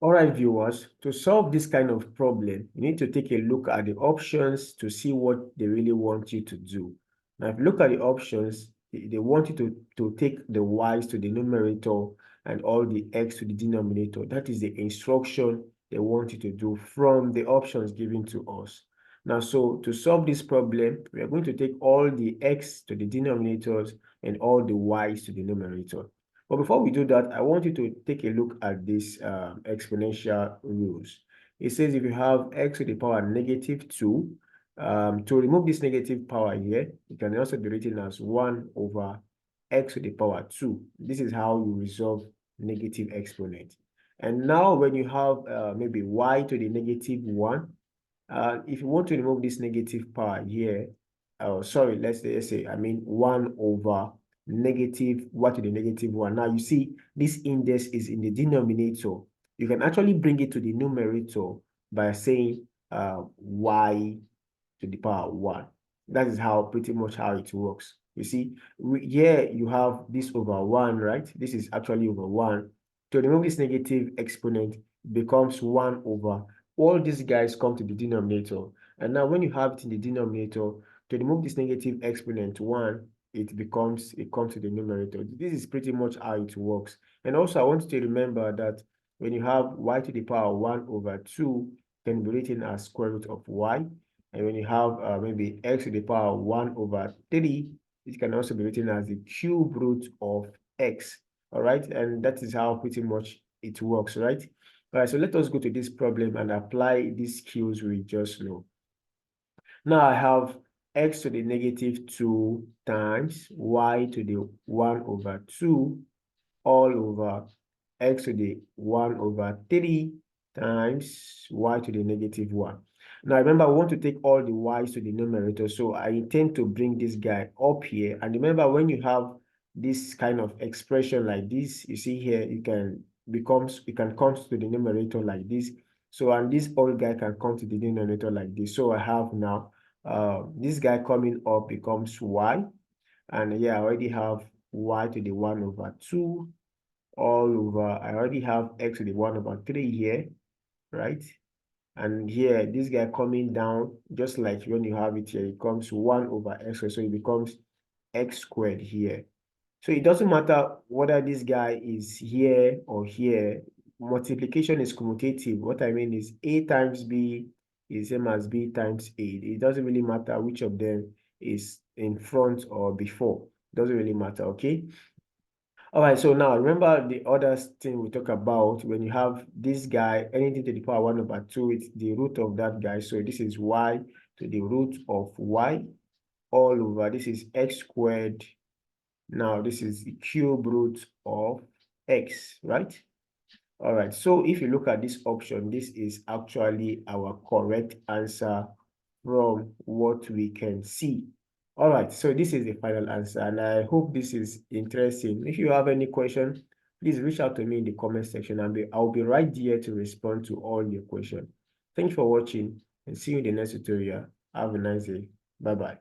All right, viewers, to solve this kind of problem, you need to take a look at the options to see what they really want you to do. Now, if you look at the options, they want you to take the y's to the numerator and all the x to the denominator. That is the instruction they want you to do from the options given to us. Now, so to solve this problem, we are going to take all the x to the denominators and all the y's to the numerator. But before we do that, I want you to take a look at this exponential rules. It says if you have x to the power -2, to remove this negative power here, it can also be written as 1 over x to the power 2. This is how you resolve negative exponent. And now when you have maybe y to the -1, if you want to remove this negative power here, sorry, let's say, I mean 1 over negative y to the -1. Now you see this index is in the denominator. You can actually bring it to the numerator by saying y to the power 1. That is how pretty much how it works. You see, here you have this over 1, right? This is actually over 1. To remove this negative exponent, becomes 1 over. All these guys come to the denominator. And now when you have it in the denominator, to remove this negative exponent 1, it comes to the numerator. This is pretty much how it works. And also I want you to remember that when you have y to the power 1 over 2 can be written as square root of y. And when you have maybe x to the power 1 over 3, it can also be written as the cube root of x. All right, and that is how pretty much it works, right? All right, so let us go to this problem and apply these skills we just know. Now I have x to the -2 times y to the 1 over 2 all over x to the 1 over 3 times y to the -1. Now remember, we want to take all the y's to the numerator, so I intend to bring this guy up here. And remember, when you have this kind of expression like this, you see here, it can come to the numerator like this. So, and this old guy can come to the denominator like this. So I have now this guy coming up becomes y, and here I already have y to the 1 over 2 all over. I already have x to the 1 over 3 here, right? And here, this guy coming down, just like when you have it here, it comes 1 over x, so it becomes x squared here. So it doesn't matter whether this guy is here or here. Multiplication is commutative. What I mean is a times b is same as b times a. It doesn't really matter which of them is in front or before. It doesn't really matter, okay? All right, so now remember the other thing we talk about when you have this guy, anything to the power 1 over 2, it's the root of that guy. So this is y to the root of y all over. This is x squared. Now this is the cube root of x, right? All right, so if you look at this option, this is actually our correct answer from what we can see. All right, so this is the final answer, and I hope this is interesting. If you have any question, please reach out to me in the comment section, and I'll be right there to respond to all your questions. Thanks for watching, and see you in the next tutorial. Have a nice day. Bye-bye.